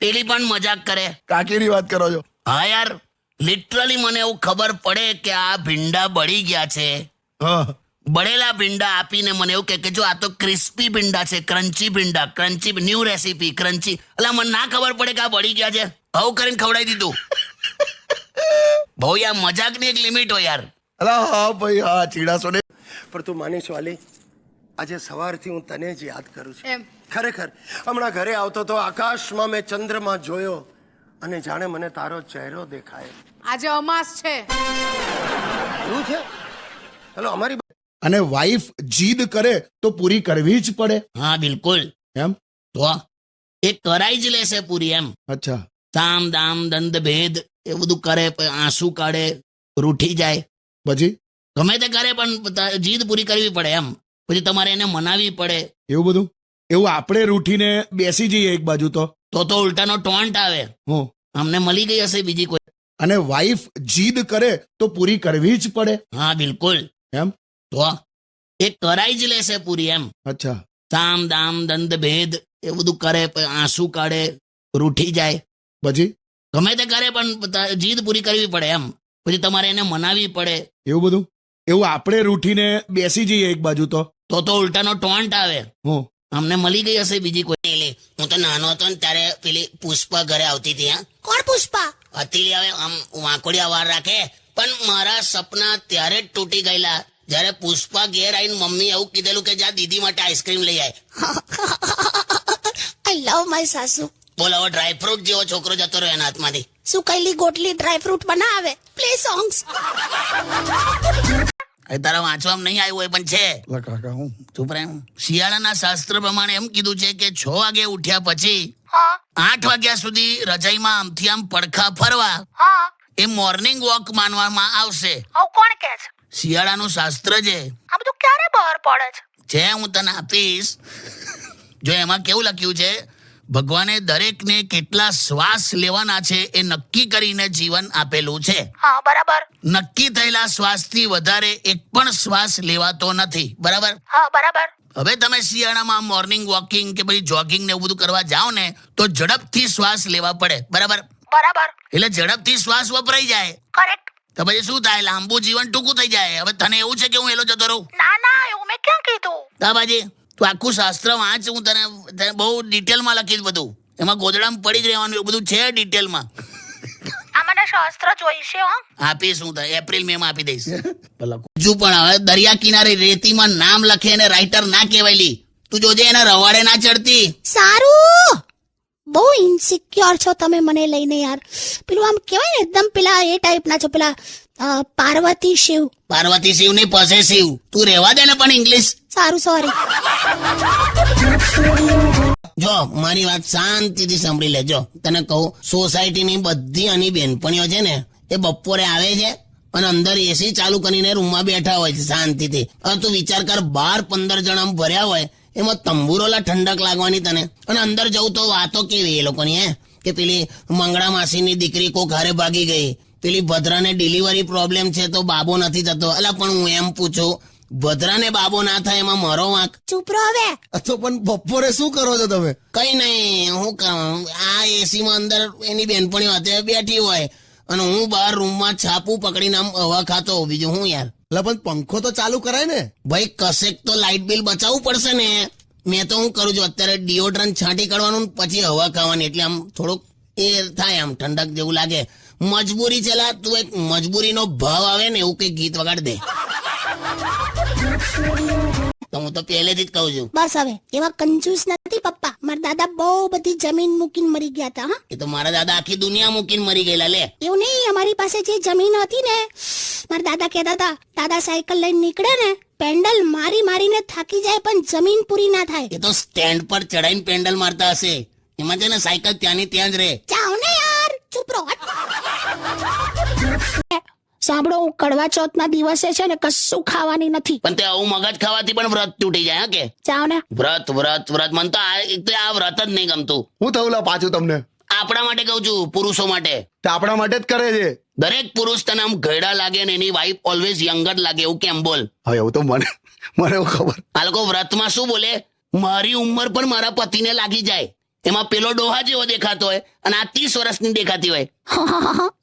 પેલી પણ મજાક કરે. કાકીની વાત કરો છો? હા યાર, લિટરલી મને એવું ખબર પડે કે આ ભીંડા બળી ગયા છે. હા, બળેલા ભીંડા આપીને મને એવું કે જો આ તો ક્રિસ્પી ભીંડા છે, ક્રન્ચી ભીંડા, ક્રન્ચી ન્યૂ રેસીપી ક્રન્ચી. એટલે મને ના ખબર પડે કે આ બળી ગયા છે, આવું કરીને ખવડાવી દીધું. બહુ યાર, મજાકની એક લિમિટ હોય યાર. અલા હા ભાઈ હા, ચીડાશો ને. પણ તું માનીશ વાલી, આજે સવારથી હું તને જ યાદ કરું છું. એમ ખરેખર હમણાં ઘરે આવતો તો આકાશમાં મેં ચંદ્રમાં જોયો અને જાણે મને તારો ચહેરો દેખાય. આજે અમાસ છે. એવું છે? ચલો અમારી અને વાઈફ જીદ કરે તો પૂરી કરવી જ પડે. હા બિલકુલ. એમ? તો એ કરાઈ જ લેશે પૂરી એમ. અચ્છા. સામ દામ દંડ ભેદ એ બધું કરે, આંસુ કાઢે, રૂઠી જાય, પછી ગમે તે કરે પણ જીદ પૂરી કરવી પડે એમ. પછી તમારે એને મનાવવી પડે. એવું બધું? એવું આપણે રૂઠીને બેસી જઈએ એક બાજુ તો ઉલટાનો ટોન્ટ આવે, હું અમને મળી ગઈ હશે બીજી કોઈ. અને વાઈફ જીદ કરે તો પૂરી કરવી જ પડે. હા બિલકુલ. એમ? તો એ કરાઈ જ લેશે પૂરી એમ. અચ્છા. સામ દામ દંડ ભેદ એ બધું કરે, આંસુ કાઢે, રૂઠી જાય, પછી ગમે તે કરે પણ જીદ પૂરી કરવી પડે એમ. પછી તમારે એને મનાવવી પડે. એવું બધું? એવું આપણે રૂઠીને બેસી જઈએ એક બાજુ તો ઉલટાનો ટોન્ટ આવે, હું અમને મળી ગઈ હશે બીજી કોઈ. હું તો નાનો હતો ને ત્યારે પેલી પુષ્પા ઘરે આવતી હતી. હા, કોણ પુષ્પા હતી? હવે આમ વાંકોડિયા વાર રાખે. પણ મારા સપના ત્યારે જ તૂટી ગયેલા જયારે પુષ્પા ઘેર આવીને મમ્મી એવું કીધેલું કે જા દીદી માટે આઈસ્ક્રીમ લઈ આય. આઈ લવ માય સાસુ. બોલ, હવે ડ્રાયફ્રૂટ જેવો છોકરો જતો રહ્યો એના હાથમાંથી. સુકાયેલી ગોટલી ડ્રાયફ્રૂટ બનાવે. Play songs. તારા વાંચવામાં નહીં આવ્યું હોય પણ છે. કાકા હું ચૂપ રહે. શિયાળાના શાસ્ત્ર પ્રમાણે એમ કીધું છે કે 6 વાગે ઉઠ્યા પછી 8 વાગ્યા સુધી રજાઈમાં આમથી આમ પડખા ફરવા એ મોર્નિંગ વોક માનવામાં આવશે. કોણ કે છે? શિયાળાનું શાસ્ત્ર છે. આ બધું ક્યારે બહાર પડે છે? હું તને આપીશ. જો એમાં કેવું લખ્યું છે, ભગવાને દરેકને કેટલા શ્વાસ લેવાના છે એ નક્કી કરીને જીવન આપેલું છે. હા, બરાબર. નક્કી થયેલા શ્વાસથી વધારે એક પણ શ્વાસ લેવાતો નથી. બરાબર? હા, બરાબર. હવે તમે શિયાળામાં મોર્નિંગ વોકિંગ કે પછી જોગિંગ ને એવું બધું કરવા જાઓ ને તો ઝડપથી શ્વાસ લેવા પડે. બરાબર? બરાબર. એટલે ઝડપથી શ્વાસ વપરાઈ જાય કરેક્ટ. તો પછી શું થાય? લાંબુ જીવન ટૂંકું થઈ જાય. હવે તને એવું છે કે હું એલો જતો રહું? ના, એવું મેં ક્યાં કીધું? દાબાજી, તું આખું શાસ્ત્ર વાંચ, હું તને બહુ ડિટેલમાં લખીશ બધું. એમાં ગોદડામાં પડી જ રહેવાનું, એવું બધું છે ડિટેલમાં. આ મને શાસ્ત્ર જોઈશે. હો, આપીશ હું તને, એપ્રિલ મે માં આપી દઈશ. હજુ પણ હવે દરિયા કિનારે રેતીમાં નામ લખે એને રાઇટર ના કહેવાયલી. તું જોજે એના રવાડે ના ચડતી. સારું. બહુ ઇન્સિક્યોર છો તમે મને લઈને યાર. પેલું આમ કહેવાય ને એકદમ પેલા એ ટાઈપના છો, પેલા પાર્વતી શિવ. પાર્વતી શિવ ની પોસેસિવ. તું રહેવા દે ને પણ ઇંગ્લિશ. સારું, સોરી. જો મારી વાત શાંતિથી સાંભળી લેજો. તને કહું, સોસાયટીની બધી આની બેનપણીઓ છે ને એ બપોરે આવે છે અને અંદર એસી ચાલુ કરીને રૂમમાં બેઠા હોય છે શાંતિથી. હવે તું વિચાર કર, 12-15 જણા ભર્યા હોય, એમાં તંબુરોલા ઠંડક લાગવાની તને. અને અંદર જવું તો વાતો કેવી એ લોકોની, કે પેલી મંગળા માસીની દીકરી કોક હારે ભાગી ગઈ, પેલી ભદ્રાને ડિલિવરી પ્રોબ્લેમ છે તો બાબો નથી થતો. અલા પણ હું એમ પૂછું, ભદ્રાને બાબો ના થાય એમાં મારો વાંક? ચૂપ રહો હવે. તો પણ બપોરે શું કરો છો તમે? કઈ નહીં, હું આ એસી માં અંદર એની બેનપણીઓ હાથે બેઠી હોય અને હું બહાર રૂમમાં છાપું પકડીને આમ હવા ખાતો. બીજું હું યાર. એટલે પણ પંખો તો ચાલુ કરાય ને ભાઈ. કશેક તો લાઇટ બિલ બચાવવું પડશે ને. મેં તો હું કરું છું અત્યારે, ડિઓડ્રન્ટ છાંટી કાઢવાનું પછી હવા ખાવાની, એટલે આમ થોડુંક એ થાય, આમ ઠંડક જેવું લાગે. મજબૂરી છે લા. તું એક મજબૂરીનો ભાવ આવે ને એવું કઈ ગીત વગાડ દે. તો હું તો પહેલેથી જ કહું છું. બસ હવે એવા કંજૂસ નથી પપ્પા. મારા દાદા બહુ બધી જમીન મૂકીને મરી ગયા હતા. હા, એ તો મારા દાદા આખી દુનિયા મૂકીને મરી ગયેલા. લે એવું નહીં, અમારી પાસે જે જમીન હતી ને, મારા દાદા કહેતા હતા, દાદા સાયકલ લઈને નીકળે ને, પેન્ડલ મારીને થાકી જાય પણ જમીન પૂરી ના થાય. એ તો સ્ટેન્ડ પર ચડાઈને પેન્ડલ મારતા હશે. એમાં છે ને સાયકલ ત્યાંની ત્યાં જ રહે. જાઓ ને યાર, ચૂપ રહો. સાંભળો, હું કડવા ચોથના દિવસે છે ને કશું ખાવાની નથી. પણ તે આવું મગજ ખાવાથી પણ વ્રત તૂટી જાય. હા કે જાઓ ને. વ્રત મને તો આ વ્રત જ નહીં ગમતું. હું થયું લા પાછું તમને? આપણા માટે કહું છું, પુરુષો માટે. તે આપણા માટે જ કરે છે. દરેક પુરુષ તને આમ ઘરડા લાગે ને એની વાઈફ ઓલવેઝ યંગર લાગે, એવું કેમ? બોલ. હા, એવું તો મને એવું ખબર. આ લોકો વ્રતમાં શું બોલે? મારી ઉંમર પણ મારા પતિને લાગી જાય. એમાં પેલો ડોહા જેવો દેખાતો હોય અને આ 30 વર્ષની દેખાતી હોય.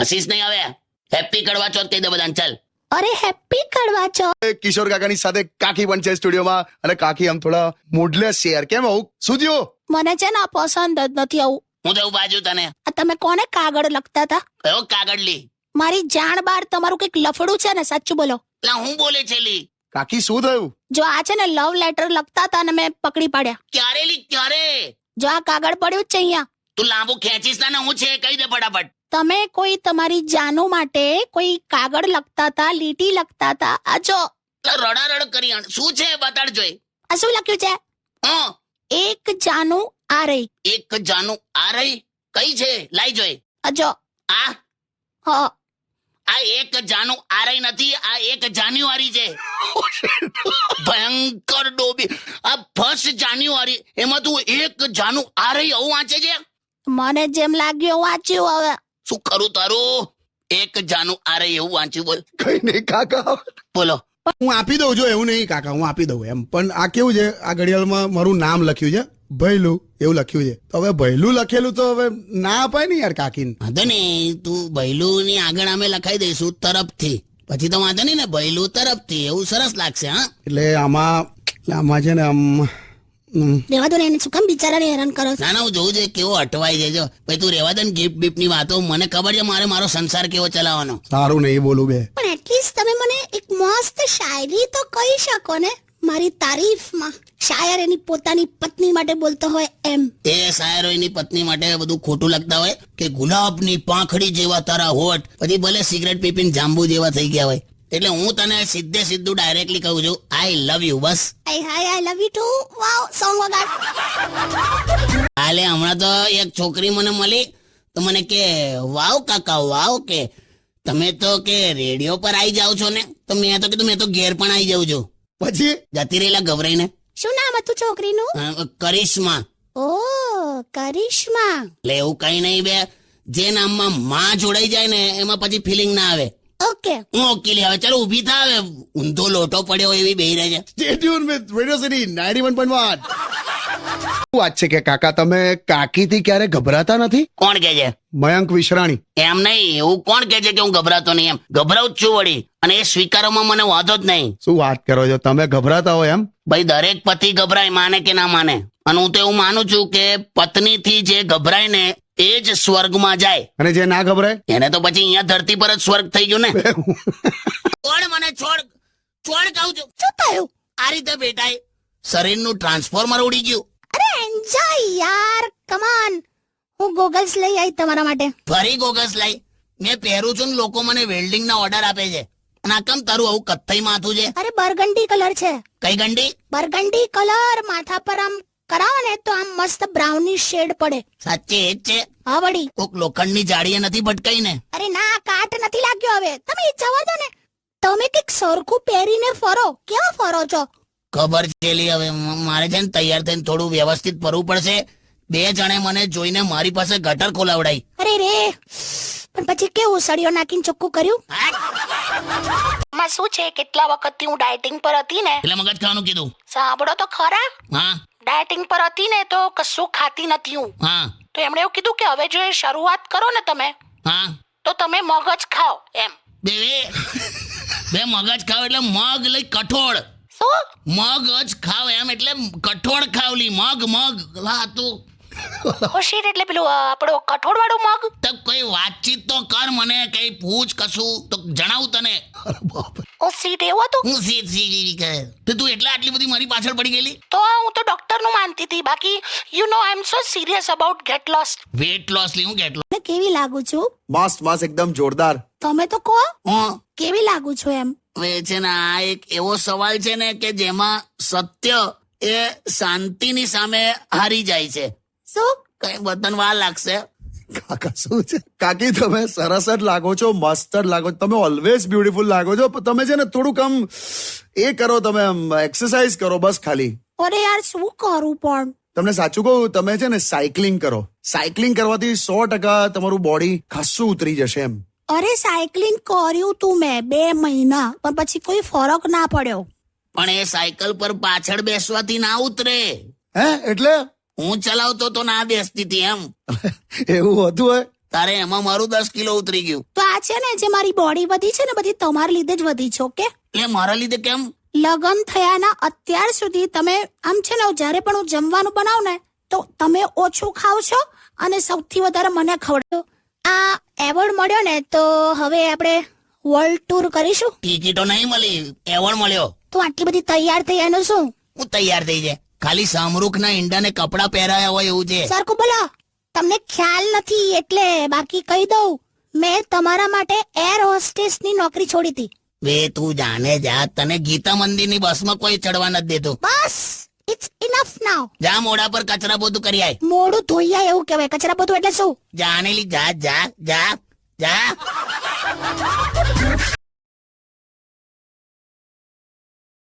હસીશ નહીં હવે. હેપી કડવા ચોથ કહી દે બધાને. ચાલ. અરે હેપી કડવા ચોથ. કિશોર કાકાની સાથે કાકી પણ છે સ્ટુડિયોમાં અને કાકી આમ થોડા મૂડલેસ છે યાર. કેમ આવું શું થયું? મને છે ને આ પસંદ જ નથી આવું. હું તો બાજુ તને. આ તમે કોને કાગળ લખતા હતા? કયો કાગળ લી? મારી જાણ બાર તમારું કઈક લફડું છે ને, સાચું બોલો. એટલે હું બોલે છે લી? કાકી શું થયું? જો આ છે ને લવ લેટર લખતા હતા ને મેં પકડી પાડ્યા. ક્યારે લી ક્યારે? જો આ કાગળ પડ્યું જ છે અહીંયા. તું લાંબુ ખેંચીશ ના ને હું છે કહી દે ફટાફટ. તમે કોઈ તમારી જાનુ માટે કોઈ કાગળ લખતા હતા, લીટી લખતા હતા. આ જો રડારડ કરી આણ. શું છે બતાડ જોઈ. આ શું લખ્યું છે? હા, એક જાનુ આ રહી. એક જાનું આ રહી. કઈ છે લાઈ જોઈ. આ જો આ હા આ એક જાનું આ રહી નથી, આ એક જાન્યુઆરી છે. ભયંકર ડોબી. આ 1 જાન્યુઆરી એમાં તું એક જાનું આ રહી આવું વાંચે છે. મને જેમ લાગ્યું વાંચ્યું. હવે શું કરું તારું? એક જાનું આ રહી એવું વાંચ્યું. બોલ. કઈ નહીં કાકા, બોલો. હું આપી દઉં છું. એવું નહીં કાકા, હું આપી દઉં એમ. પણ આ કેવું છે, આ ઘડિયાળમાં મારું નામ લખ્યું છે, ભૈલું એવું લખ્યું છે. તો હવે ભૈલું લખેલું તો હવે ના અપાય ને યાર કાકીને. વાંધો નહીં, તું ભૈલું ની આગળ અમે લખાઈ દઈશું તરફથી. પછી તો વાંધો નહીં ને, ભૈલું તરફથી એવું સરસ લાગશે. હા, એટલે આમાં છે ને આમ રેવા દો ને, એને શું કામ બિચારાને હેરાન કરો છો? ના ના, હું જોઉં છે કેવો અટવાઈ જાય. જો ભાઈ તું રેવા દે ને ગિફ્ટ બિફ્ટ ની વાતો. મને ખબર છે મારો સંસાર કેવો ચલાવવાનો. સારું નહીં બોલું બે. પણ એટલીસ્ટ તમે મને એક મસ્ત શાયરી તો કહી શકો ને મારી તારીફમાં. શાયર એની પોતાની પત્ની માટે બોલતો હોય એમ. એ શાયરો એની પત્ની માટે બધું ખોટું લખતા હોય કે ગુલાબની પાંખડી જેવા તારા હોઠ, પછી ભલે સિગરેટ પીપીને જાંબુ જેવા થઈ ગયા હોય. એટલે હું તને સીધું ડાયરેક્ટલી કહું છું, આઈ લવ યુ. બસ. I love you too. Wow, song વગાડ. હાલે હમણાં તો એક છોકરી મને મળી તો મને કે વાવ કાકા વાવ, કે તમે તો કે રેડિયો પર આવી જાવ છો ને. તો મેં તો કીધું મેં તો ઘેર પણ આવી જાઉં છું. પછી જતી રહેલા ગભરાઈને. શું નામ હતું છોકરીનું? કરિશ્મા. ઓ કરિશ્મા. એટલે એવું કઈ નહીં બે, જે નામમાં માં જોડાઈ જાય ને એમાં પછી ફિલિંગ ના આવે. ઓકે, હું ઓકેલી. હવે ચાલો ઊભી થા. હવે ઊંધો લોટો પડ્યો એવી બેહી રહે છે. Stay tune with radio city 91.1. શું વાત છે કે કાકા તમે કાકીથી ક્યારે ગભરાતા નથી? કોણ કે છે? મયંક વિશ્રાણી. એમ નહીં, એવું કોણ કે છે કે હું ગભરાતો નહીં? એમ ગભરાવું જ છું વળી, અને એ સ્વીકારવામાં મને વાંધો જ નહીં. શું વાત કરો છો, તમે ગભરાતા હોય એમ? ભાઈ દરેક પતિ ગભરાય, માને કે ના માને. અને હું તો એવું માનું છું કે પત્નીથી જે ગભરાય ને એ જ સ્વર્ગમાં જાય, અને જે ના ગભરાય એને તો પછી અહીંયા ધરતી પર જ સ્વર્ગ થઈ ગયું ને. કોણ મને છોડ કહું છું. શું થયું? આ રીતે બેટાય શરીરનું ટ્રાન્સફોર્મર ઉડી ગયું. અરે એન્જોય યાર, કમ ઓન. હું ગોગલ્સ લઈ આવી તમારા માટે. ફરી ગોગલ્સ લાઈ? મેં પહેરું છું ને લોકો મને વેલ્ડિંગ ના ઓર્ડર આપે છે. અને આ કેમ તારું આવું કથ્થઈ માથું છે? અરે બરગંડી કલર છે. કઈ ગંડી? બરગંડી કલર માથા પર આમ કરાવો ને તો આમ મસ્ત બ્રાઉની શેડ પડે. સાચે એ જ છે? હા વળી. કોક લોખંડની જાળીએ નથી ભટકાઈ ને? અરે ના, કાટ નથી લાગ્યો. હવે તમે જવા દો ને. તમે કઈક સરખું પહેરીને ફરો. કેવા ફરો છો? ખબર છે લી, હવે મારે છે ને તૈયાર થઈને થોડું વ્યવસ્થિત ફરવું પડશે. 2 જણે મને જોઈને મારી પાસે ગટર ખોલાવડાઈ. અરે રે, પણ પછી કેવું સળિયો નાખીને ચોખ્ખું કર્યું? માં શું છે, કેટલા વખતથી હું ડાયટિંગ પર હતી ને. એટલે મગજ ખાવાનું કીધું? સાંભળો તો ખરા. હા ડાયટિંગ પર હતી ને તો કશું ખાતી નથી હું. હા તો એમણે એવું કીધું કે હવે જો એ શરૂઆત કરો ને તમે, હા તો તમે મગજ ખાઓ એમ. બે મગજ ખાવ એટલે મગ લઈ કઠોળ. શું? મગજ ખાવ એમ એટલે કઠોળ ખાવલી. મગ લા તું શીટ એટલે પેલું આપણો કઠોળ વાળું મગ. તો કોઈ વાતચીત તો કર, મને કઈ પૂછ કશું તો જણાવું તને. ઓ શીટ એવું હતું? હું સી કહે તો તું એટલે આટલી બધી મારી પાછળ પડી ગયેલી? તો હું તો ડોક્ટર નું માનતી હતી. બાકી you know I am so serious about get lost. Weight loss લી હું ગેટ લોસ. મેં કેવી લાગુ છું? મસ્ત એકદમ જોરદાર. તમે તો કહો હું કેવી લાગુ છું એમ. હવે છે ને આ એક એવો સવાલ છે ને કે જેમાં સત્ય એ શાંતિની સામે હારી જાય છે. શું? કઈ બતન વાર લાગશે. કાકા શું છે? કાકી તમે સરસ જ લાગો છો, મસ્ત જ લાગો છો. તમે ઓલવેઝ બ્યુટીફુલ લાગો છો. પણ તમે છે ને થોડુંક આમ એ કરો, તમે એક્સરસાઇઝ કરો બસ ખાલી. અરે યાર શું કરું પણ. તમને સાચું કહું, તમે છે ને સાયકલિંગ કરો. સાયકલિંગ કરવાથી 100% તમારું બોડી ખાસું ઉતરી જશે એમ. અરે સાયકલિંગ કર્યું તું મેં 2 મહિના, પણ પછી કોઈ ફરક ના પડ્યો. પણ એ સાયકલ પર પાછળ બેસવાથી ના ઉતરે. હે એટલે હું ચલાવતો તો ના બેસતી હતી એમ. એવું હોતું હોય? તારે એમાં મારું 10 કિલો ઉતરી ગયું. તો આ છે ને જે મારી બોડી વધી છે ને બધી તમારા લીધે જ વધી છે. ઓકે, એ મારા લીધે કેમ? લગ્ન થયાના અત્યાર સુધી તમે આમ છે ને જ્યારે પણ હું જમવાનું બનાવું ને તો તમે ઓછું ખાવ છો અને સૌથી વધારે મને ખવડાવો. આ એવોર્ડ મળ્યો ને તો હવે આપણે વર્લ્ડ ટૂર કરીશું. ટિકિટો નહીં મળી, એવોર્ડ મળ્યો. તો આટલી બધી તૈયાર થઈ એનું શું? હું તૈયાર થઈ જાય. ખાલી સામરૂખના ઈંડાને કપડાં પહેરાયા હોય એવું છે. સરખું બોલો. તમને ખ્યાલ નથી એટલે બાકી કહી દઉં, મેં તમારા માટે એર હોસ્ટેસની નોકરી છોડી હતી. વે તું જાને જા, તને ગીતા મંદિરની બસમાં કોઈ ચડવા નથી દેતું. બસ, ઇટ્સ ઇનફ નાઉ. જા મોઢા પર કચરા પોતું કરી આય. મોડું ધોઈ એવું કહેવાય. કચરા પોતું એટલે શું? જાનેલી જા જા જા જા.